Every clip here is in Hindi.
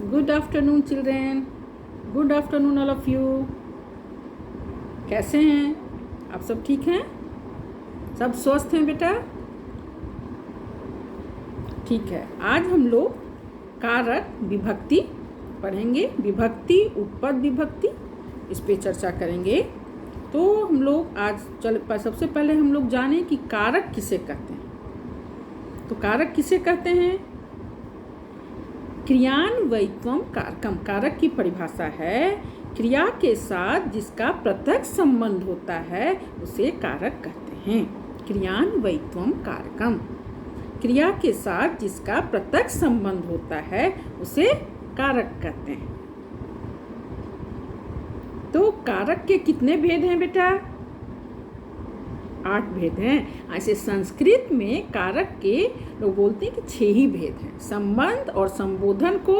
Good afternoon children, good afternoon all of you. कैसे हैं आप? सब ठीक हैं? सब स्वस्थ हैं बेटा? ठीक है। आज हम लोग कारक विभक्ति पढ़ेंगे, विभक्ति, उपपद विभक्ति, इस पे चर्चा करेंगे। तो हम लोग आज सबसे पहले हम लोग जानें कि कारक किसे कहते हैं। तो कारक किसे कहते हैं? क्रियान्वयित्वम कारकम। कारक की परिभाषा है क्रिया के साथ जिसका प्रत्यक्ष संबंध होता है उसे कारक कहते हैं। क्रियान्वयित्वम कारकम, क्रिया के साथ जिसका प्रत्यक्ष संबंध होता है उसे कारक कहते हैं। तो कारक के कितने भेद हैं बेटा? 8 भेद हैं। ऐसे संस्कृत में कारक के लोग बोलते हैं कि 6 ही भेद हैं। संबंध और संबोधन को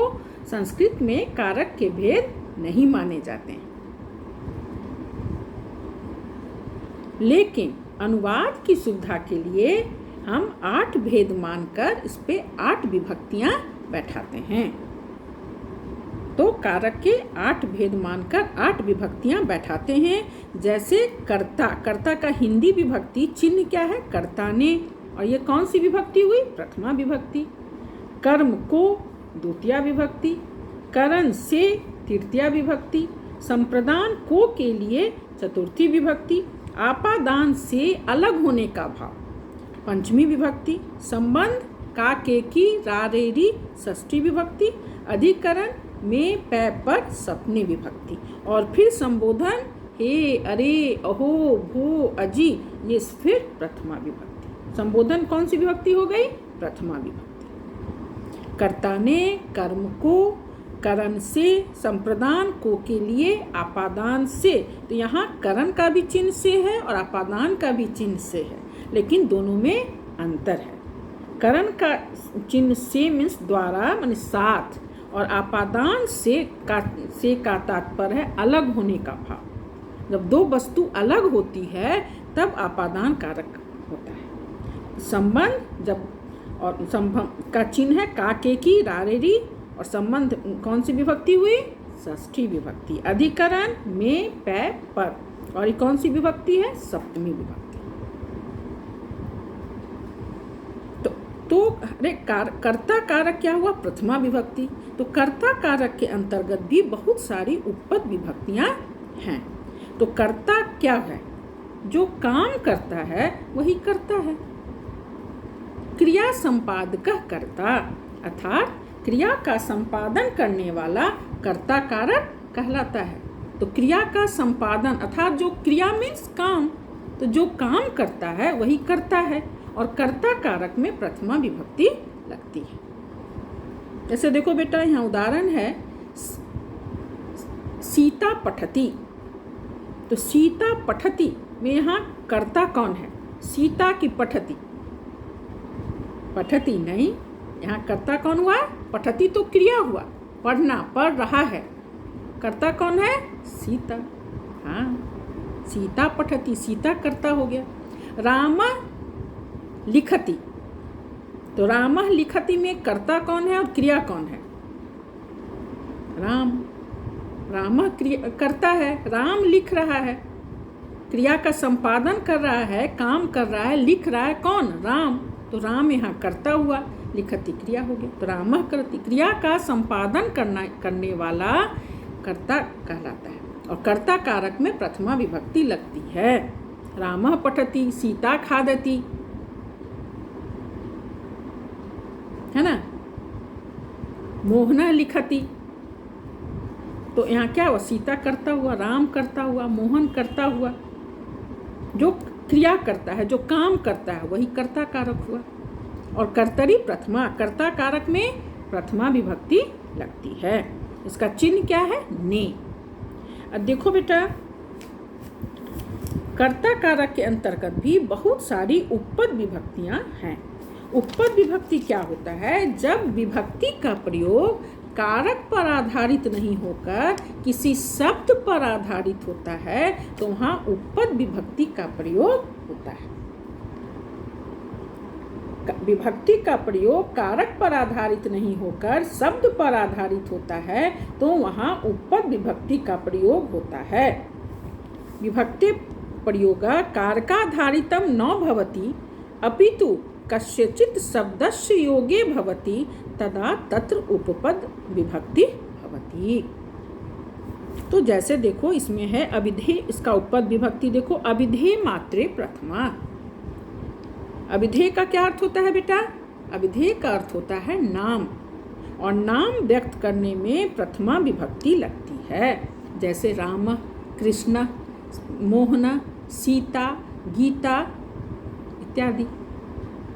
संस्कृत में कारक के भेद नहीं माने जाते हैं, लेकिन अनुवाद की सुविधा के लिए हम 8 भेद मानकर इस पे 8 विभक्तियां बैठाते हैं। तो कारक के 8 भेद मानकर 8 विभक्तियां बैठाते हैं। जैसे कर्ता, कर्ता का हिंदी विभक्ति चिन्ह क्या है? कर्ता ने, और ये कौन सी विभक्ति हुई? प्रथमा विभक्ति। कर्म को द्वितीया विभक्ति, करण से तृतीया विभक्ति, संप्रदान को के लिए चतुर्थी विभक्ति, आपादान से अलग होने का भाव पंचमी विभक्ति, संबंध का के की रा रे री षष्ठी विभक्ति, अधिकरण में पै पर सप्तमी विभक्ति, और फिर संबोधन हे, अरे, अहो, भो, अजी, ये फिर प्रथमा विभक्ति। संबोधन कौन सी विभक्ति हो गई? प्रथमा विभक्ति। कर्ता ने, कर्म को, करण से, संप्रदान को के लिए, आपादान से। तो यहाँ करण का भी चिन्ह से है और आपादान का भी चिन्ह से है, लेकिन दोनों में अंतर है। करण का चिन्ह से मीन्स द्वारा माने साथ, और आपादान से का तात्पर्य है अलग होने का भाव। जब दो वस्तु अलग होती है तब आपादान कारक होता है। संबंध जब और संबंध का चिन्ह है का के की रा रे री, और संबंध कौन सी विभक्ति हुई? षष्ठी विभक्ति। अधिकरण में पै पर, और ये कौन सी विभक्ति है? सप्तमी विभक्ति। तो अरे कर्ता कारक क्या हुआ? प्रथमा विभक्ति। तो कर्ता कारक के अंतर्गत भी बहुत सारी उपपद विभक्तियां हैं। तो कर्ता क्या है? जो काम करता है वही कर्ता है। क्रिया संपादकः कर्ता, अर्थात क्रिया का संपादन करने वाला कर्ता कारक कहलाता है। तो क्रिया का संपादन अर्थात जो क्रिया मीन्स काम, तो जो काम करता है वही कर्ता है, और कर्ता कारक में प्रथमा विभक्ति लगती है। जैसे देखो बेटा, यहाँ उदाहरण है सीता पठती। तो सीता पठती में यहाँ कर्ता कौन है? सीता की पठती, पठती नहीं, यहाँ कर्ता कौन हुआ? पठती तो क्रिया हुआ, पढ़ना, पढ़ रहा है। कर्ता कौन है? सीता। हाँ, सीता पठती, सीता कर्ता हो गया। राम लिखती, तो राम लिखती में कर्ता कौन है और क्रिया कौन है? राम। राम क्रिया करता है, राम लिख रहा है, क्रिया का संपादन कर रहा है, काम कर रहा है, लिख रहा है कौन? राम। तो राम यहाँ कर्ता हुआ, लिखती क्रिया हो गया। तो राम करती, क्रिया का संपादन करने वाला कर्ता कहलाता है, और कर्ता कारक में प्रथमा विभक्ति लगती है। राम पठती, सीता खादती, है ना? मोहना लिखती, तो यहाँ क्या हुआ? सीता करता हुआ, राम करता हुआ, मोहन करता हुआ। जो क्रिया करता है, जो काम करता है वही कर्ता कारक हुआ, और कर्तरी प्रथमा, कर्ता कारक में प्रथमा विभक्ति लगती है। इसका चिन्ह क्या है? ने। अब देखो बेटा, कर्ता कारक के अंतर्गत भी बहुत सारी उपपद विभक्तियां हैं। उपपद विभक्ति क्या होता है? जब विभक्ति का प्रयोग कारक पर आधारित नहीं होकर किसी शब्द पर आधारित होता है तो वहाँ उपपद विभक्ति का प्रयोग होता है। विभक्ति का प्रयोग कारक पर आधारित नहीं होकर शब्द पर आधारित होता है तो वहाँ उपपद विभक्ति का प्रयोग होता है। विभक्ति प्रयोग कारकाधारितम न भवति अपितु कस्यचित् शब्दस्य योगे भवति तदा तत्र उपपद विभक्ति भवति। तो जैसे देखो इसमें है अभिधेय, इसका उपपद विभक्ति देखो, अभिधेय मात्रे प्रथमा। अभिधेय का क्या अर्थ होता है बेटा? अभिधेय का अर्थ होता है नाम, और नाम व्यक्त करने में प्रथमा विभक्ति लगती है। जैसे राम, कृष्ण, मोहन, सीता, गीता इत्यादि।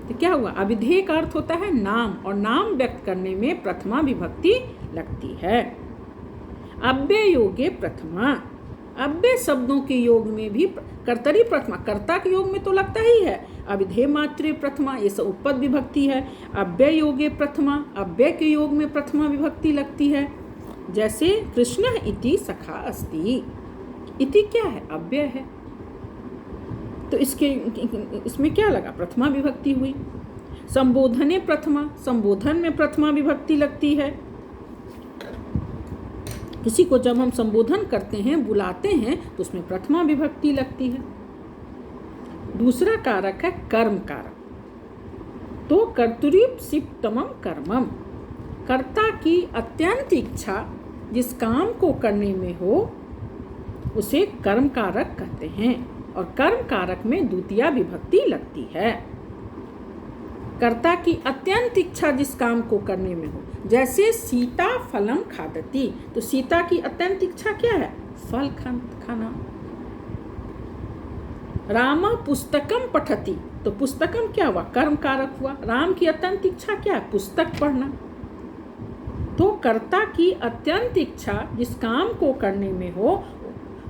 तो क्या हुआ? अभिधेय का अर्थ होता है नाम, और नाम व्यक्त करने में प्रथमा विभक्ति लगती है। अव्यय योगे प्रथमा, अव्यय शब्दों के योग में भी कर्तरी प्रथमा, कर्ता के योग में तो लगता ही है। अभिधेय मात्रे प्रथमा, ये सब उपपद विभक्ति है। अव्यय योगे प्रथमा, अव्यय के योग में प्रथमा विभक्ति लगती है। जैसे कृष्ण इति सखा अस्ति, इति क्या है? अव्यय है, तो इसमें क्या लगा? प्रथमा विभक्ति हुई। संबोधने प्रथमा, संबोधन में प्रथमा विभक्ति लगती है। किसी को जब हम संबोधन करते हैं, बुलाते हैं, तो उसमें प्रथमा विभक्ति लगती है। दूसरा कारक है कर्म कारक। तो कर्तृप्सिप्तमं कर्मम, कर्ता की अत्यंत इच्छा जिस काम को करने में हो उसे कर्म कारक कहते हैं, और कर्म कारक में द्वितीया विभक्ति लगती है। कर्ता की अत्यंत इच्छा जिस काम को करने में हो, जैसे सीता फलम खादती, तो सीता की अत्यंत इच्छा क्या है? फल खाना। राम पुस्तकम पठति, तो पुस्तकम क्या हुआ? कर्म कारक हुआ। राम की अत्यंत इच्छा क्या है? पुस्तक पढ़ना। तो कर्ता की अत्यंत इच्छा जिस काम को करने में हो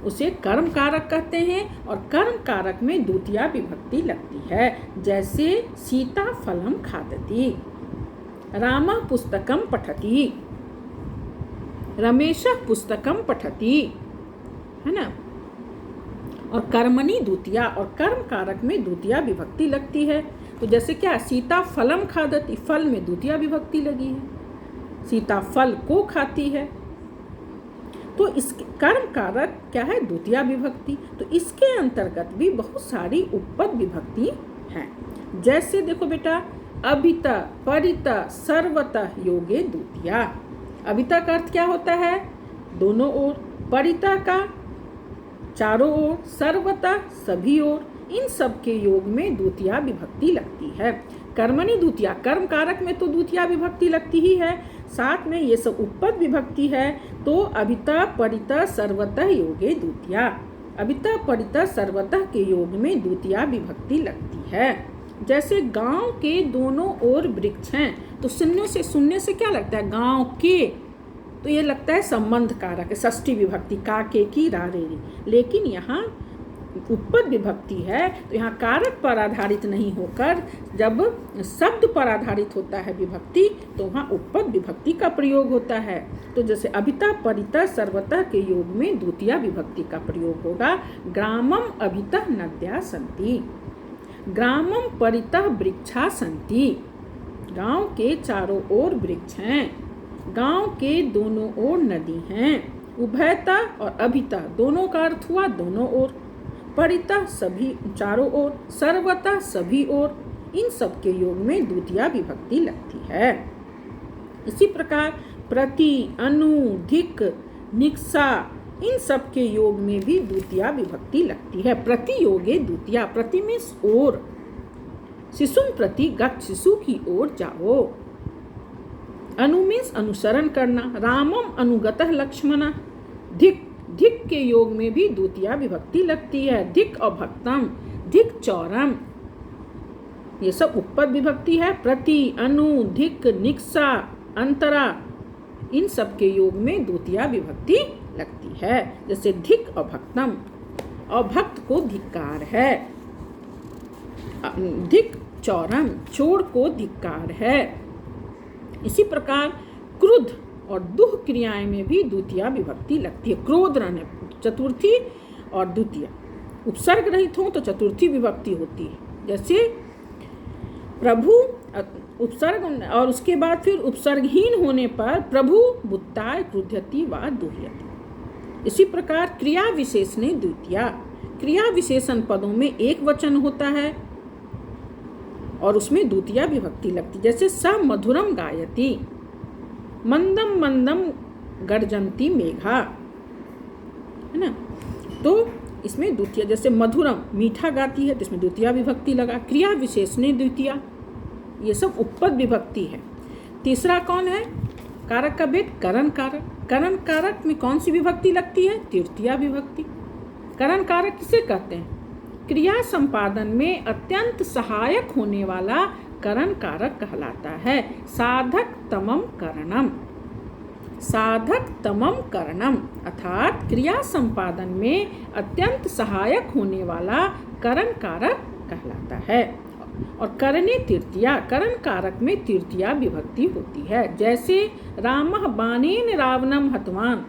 उसे कर्म कारक कहते हैं, और कर्म कारक में द्वितीया विभक्ति लगती है। जैसे सीता फलम खादति, राम पुस्तकम पठति, रमेश पुस्तकम पठति, है ना। और कर्मणि द्वितीया, और कर्म कारक में द्वितीया विभक्ति लगती है। तो जैसे क्या? सीता फलम खादति, फल में द्वितीया विभक्ति लगी है, सीता फल को खाती है। तो इसके कर्म कारक क्या है? द्वितीया विभक्ति। तो इसके अंतर्गत भी बहुत सारी उपपद विभक्ति हैं। जैसे देखो बेटा, अभिता, परिता, सर्वतः योगे द्वितीया। अभिता का अर्थ क्या होता है? दोनों ओर। परिता का चारों ओर, सर्वतः सभी ओर। इन सब के योग में द्वितीया विभक्ति लगती है। कर्मणि द्वितीया, कर्म कारक में तो द्वितीया विभक्ति लगती ही है, साथ में ये सब उपपद विभक्ति है। तो अभिता, परिता, सर्वतः योगे द्वितीया। अभिता, परिता, सर्वतः के योग में द्वितीया विभक्ति लगती है। जैसे गांव के दोनों ओर वृक्ष हैं, तो सुनने से क्या लगता है? गांव के, तो ये लगता है संबंध कारक है, षष्ठी विभक्ति, का, के, की, रा, रे, रे। लेकिन यहाँ उपपद विभक्ति है, तो यहाँ कारक पर आधारित नहीं होकर जब शब्द पर आधारित होता है विभक्ति, तो वहाँ उपपद विभक्ति का प्रयोग होता है। तो जैसे अभिता, परिता, सर्वतः के योग में द्वितीया विभक्ति का प्रयोग होगा। ग्रामम अभितः नद्या सन्ति, ग्रामम परितः वृक्षा सन्ति। गांव के चारों ओर वृक्ष हैं, गांव के दोनों ओर नदी हैं। उभयता और अभिता दोनों का अर्थ हुआ दोनों ओर। परिता सभी चारों ओर, सर्वता सभी ओर। इन सब के योग में द्वितीया विभक्ति लगती है। इसी प्रकार प्रति, अनु, धिक, निक्सा, इन सब के योग में भी द्वितीया विभक्ति लगती है। प्रति योगे द्वितीया, प्रति मीन्स ओर। शिशुन प्रति गच्छ, शिशु की ओर जाओ। अनु मीन्स अनुसरण करना। रामम अनुगतः लक्ष्मण। धिक, धिक के योग में भी द्वितीया विभक्ति लगती है। धिक और भक्तम, धिक चौरम, ये सब उपपद विभक्ति है। प्रति, अनु, धिक, निक्सा, अंतरा, इन सब के योग में द्वितीया विभक्ति लगती है। जैसे धिक और भक्तम, और भक्त को धिक्कार है। धिक चौरम, चोर को धिक्कार है। इसी प्रकार क्रुद्ध और दुह क्रियाएं में भी द्वितीया विभक्ति लगती है। क्रोध रहने चतुर्थी और द्वितीया, उपसर्ग रहित हो तो चतुर्थी विभक्ति होती है। जैसे प्रभु उपसर्ग, और उसके बाद फिर उपसर्गहीन होने पर प्रभु बुत्ताय क्रुध्यति वा दुह्यति। इसी प्रकार क्रिया विशेषणे द्वितीया, क्रिया विशेषण पदों में एक वचन होता है और उसमें द्वितीया विभक्ति लगती, जैसे स मधुरम गायति, मंदम मंदम गर्जन्ति मेघा, है ना। तो इसमें द्वितीय, जैसे मधुरम मीठा गाती है तो इसमें द्वितीया विभक्ति लगा। क्रिया विशेषणे द्वितीया, ये सब उपपद विभक्ति है। तीसरा कौन है कारक का भेद, करण कारक। करण कारक में कौन सी विभक्ति लगती है, तृतीया विभक्ति। करण कारक किसे कहते हैं, क्रिया संपादन में अत्यंत सहायक होने वाला करण कारक कहलाता है। साधक तमम करणम, साधक तमम करणम, अर्थात क्रिया संपादन में अत्यंत सहायक होने वाला करण कारक कहलाता है। और करणे तृतीया, करण कारक में तृतीया विभक्ति होती है, जैसे रामः बाणेन रावणम हतवान।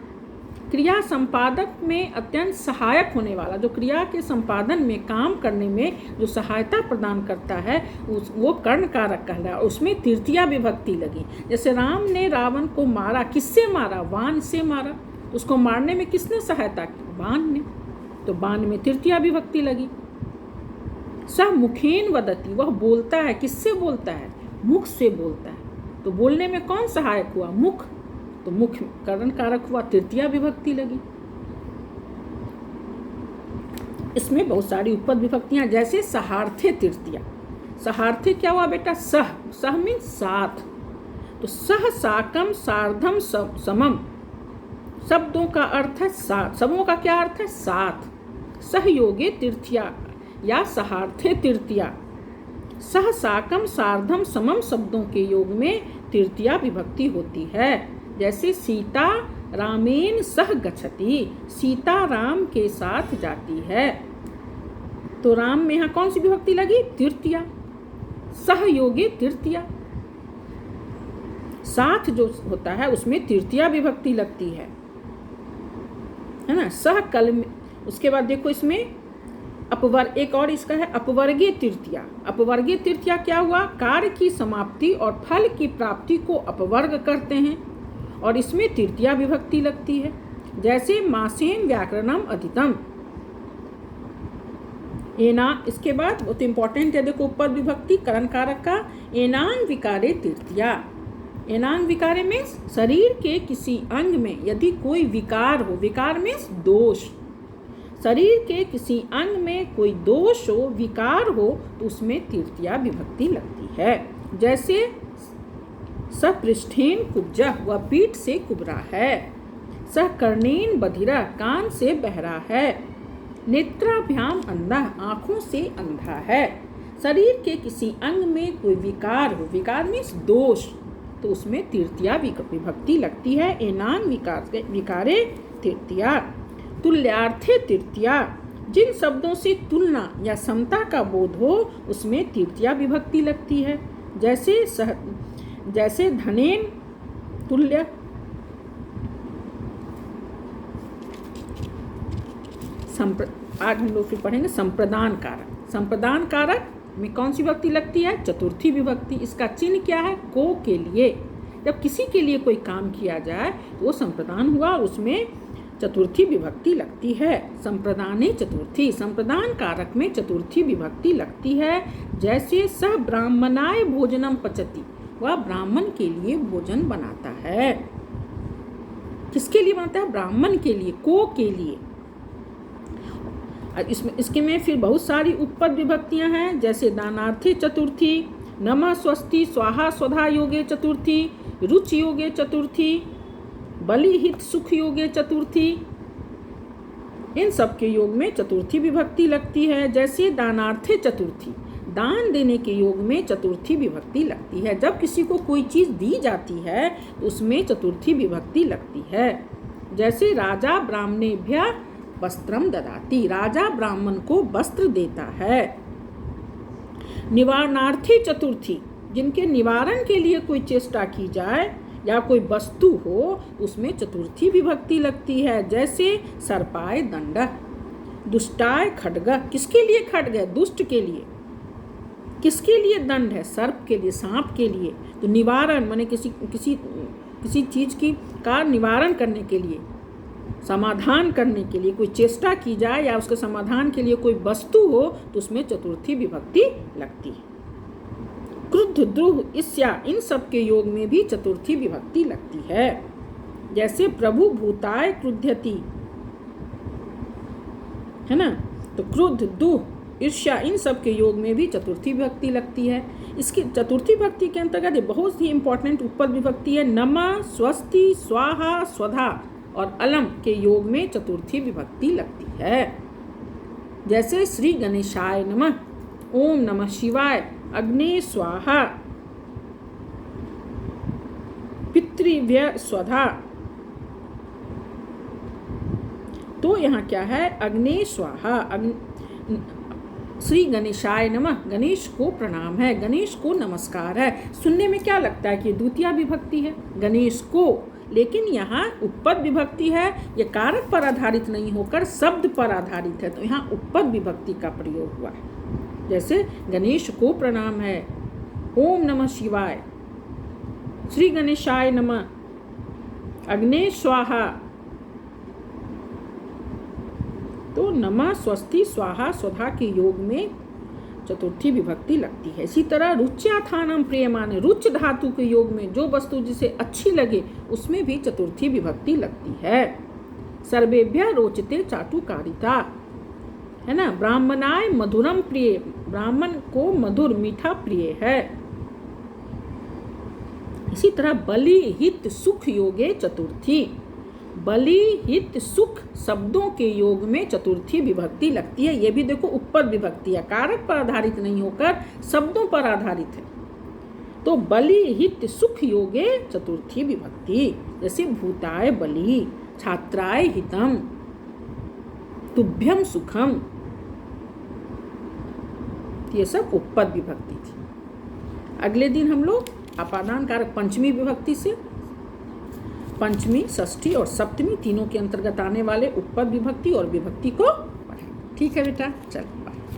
क्रिया संपादक में अत्यंत सहायक होने वाला, जो क्रिया के संपादन में काम करने में जो सहायता प्रदान करता है वो कर्ण कारक कहलाता है। उसमें तृतीया विभक्ति लगी। जैसे राम ने रावण को मारा, किससे मारा, बाण से मारा। उसको मारने में किसने सहायता की, बाण ने, तो बाण में तृतीया विभक्ति लगी। स मुखेन वदति, वह बोलता है, किससे बोलता है, मुख से बोलता है। तो बोलने में कौन सहायक हुआ, मुख, तो मुख करण कारक हुआ, तृतीया विभक्ति लगी। इसमें बहुत सारी उपपद विभक्तियां, जैसे सहार्थे तृतीया। सहार्थे क्या हुआ बेटा, सह, सह मीन साथ, तो सह साकम सार्धम समम, शब्दों का अर्थ है साथ, शब्दों का क्या अर्थ है, साथ। सहयोगे तृतीया या सहार्थे तृतीया, सह साकम सार्धम समम शब्दों के योग में तृतीया विभक्ति होती है। जैसे सीता रामेन सह गच्छति, सीता राम के साथ जाती है, तो राम में यहाँ कौन सी विभक्ति लगी, तृतीया। सहयोगे तृतीया, साथ जो होता है उसमें तृतीया विभक्ति लगती है ना। सह कल में, उसके बाद देखो इसमें अपवर्ग, एक और इसका है अपवर्गीय तृतीया। अपवर्गीय तृतीया क्या हुआ, कार्य की समाप्ति और फल की प्राप्ति को अपवर्ग करते हैं और इसमें तृतीया विभक्ति लगती है। जैसे मासेन व्याकरणम अधितम, एना, इसके बाद बहुत इंपॉर्टेंट है देखो उपपद विभक्ति करण कारक का, एनांग विकारे तृतीया। एनांग विकारे में शरीर के किसी अंग में यदि कोई विकार हो, विकार में दोष, शरीर के किसी अंग में कोई दोष हो, विकार हो, तो उसमें तृतीया विभक्ति लगती है। जैसे सपृष्ठेन कुब्जा, वह पीठ से कुबरा है। सकर्णेन बधिरा, कान से बहरा है। नेत्राभ्याम अंधा, आँखों से अंधा है। शरीर के किसी अंग में कोई विकार हो, विकार मीन्स दोष, तो उसमें तृतीया विभक्ति लगती है। एनांग विकारे तृतीया। तुल्यार्थे तृतीया, जिन शब्दों से तुलना या समता का बोध हो उसमें तृतीया विभक्ति लगती है। जैसे धनेन तुल्य, आज हम लोग फिर पढ़ेंगे संप्रदान कारक। संप्रदान कारक में कौन सी विभक्ति लगती है, चतुर्थी विभक्ति। इसका चिन्ह क्या है, को के लिए। जब किसी के लिए कोई काम किया जाए तो वो संप्रदान हुआ और उसमें चतुर्थी विभक्ति लगती है। संप्रदाने चतुर्थी, संप्रदान कारक में चतुर्थी विभक्ति लगती है। जैसे स ब्राह्मणाय भोजनम पचति, वह ब्राह्मण के लिए भोजन बनाता है। किसके लिए बनाता है, ब्राह्मण के लिए, को के लिए। इसके में फिर बहुत सारी उपपद विभक्तियां हैं, जैसे दानार्थे चतुर्थी, नमः स्वस्ति स्वाहा स्वधा योगे चतुर्थी, रुचि योगे चतुर्थी, बलि हित सुख योगे चतुर्थी। इन सब के योग में चतुर्थी विभक्ति लगती है। जैसे दानार्थे चतुर्थी, दान देने के योग में चतुर्थी विभक्ति लगती है। जब किसी को कोई चीज़ दी जाती है तो उसमें चतुर्थी विभक्ति लगती है। जैसे राजा ब्राह्मणेभ्यः वस्त्रम ददाति, राजा ब्राह्मण को वस्त्र देता है। निवारणार्थी चतुर्थी, जिनके निवारण के लिए कोई चेष्टा की जाए या कोई वस्तु हो उसमें चतुर्थी विभक्ति लगती है। जैसे सर्पाय दंड, दुष्टाय खड्ग, किसके लिए खड्ग है, दुष्ट के लिए। किसके लिए दंड है? सर्प के लिए, सांप के लिए। तो निवारण माने किसी चीज का निवारण करने के लिए, समाधान करने के लिए कोई चेष्टा की जाए या उसके समाधान के लिए कोई वस्तु हो तो उसमें चतुर्थी विभक्ति लगती है। क्रुद्ध, द्रुह, ईर्ष्या इन सब के योग में भी चतुर्थी विभक्ति लगती है। जैसे प्रभु भूताय क्रुध्यति, है ना, तो क्रुद्ध, दुह, ईर्ष्या इन सब के योग में भी चतुर्थी विभक्ति लगती है। इसकी चतुर्थी विभक्ति के अंतर्गत बहुत ही इंपॉर्टेंट उपपद विभक्ति है। नमः, स्वस्ति, स्वाहा, स्वधा और अलम के योग में चतुर्थी विभक्ति लगती है। जैसे श्री गणेशाय नमः, ओम नमः शिवाय, अग्ने स्वाहा, पितृव्य स्वधा। तो यहाँ क्या है? अग्ने स्वाहा, श्री गणेशाय नमः, गणेश को प्रणाम है, गणेश को नमस्कार है। सुनने में क्या लगता है कि द्वितीय विभक्ति है, गणेश को, लेकिन यहाँ उपपद विभक्ति है। ये कारक पर आधारित नहीं होकर शब्द पर आधारित है, तो यहाँ उपपद विभक्ति का प्रयोग हुआ है। जैसे गणेश को प्रणाम है, ओम नमः शिवाय, श्री गणेशाय नमः, अग्ने स्वाहा। तो नमः, स्वस्ति, स्वाहा, स्वधा के योग में चतुर्थी विभक्ति लगती है। इसी तरह रुच्याथानम प्रियमाने, रुच धातु के योग में जो वस्तु जिसे अच्छी लगे उसमें भी चतुर्थी विभक्ति लगती है। सर्वेभ्य रोचते चाटुकारिता, है ना। ब्राह्मणाय मधुरम प्रिय, ब्राह्मण को मधुर मीठा प्रिय है। इसी तरह बलि हित सुख योगे चतुर्थी, बलि हित सुख शब्दों के योग में चतुर्थी विभक्ति लगती है। ये भी देखो उपपद विभक्ति है, कारक पर आधारित नहीं होकर शब्दों पर आधारित है। तो बलि हित सुख योगे चतुर्थी विभक्ति। जैसे भूताय बलि, छात्राय हितम, तुभ्यम सुखम, ये सब उपपद विभक्ति थी। अगले दिन हम लोग अपादान कारक पंचमी विभक्ति से, पंचमी, षष्ठी और सप्तमी तीनों के अंतर्गत आने वाले उपपद विभक्ति और विभक्ति को पढ़ें। ठीक है बेटा, चल।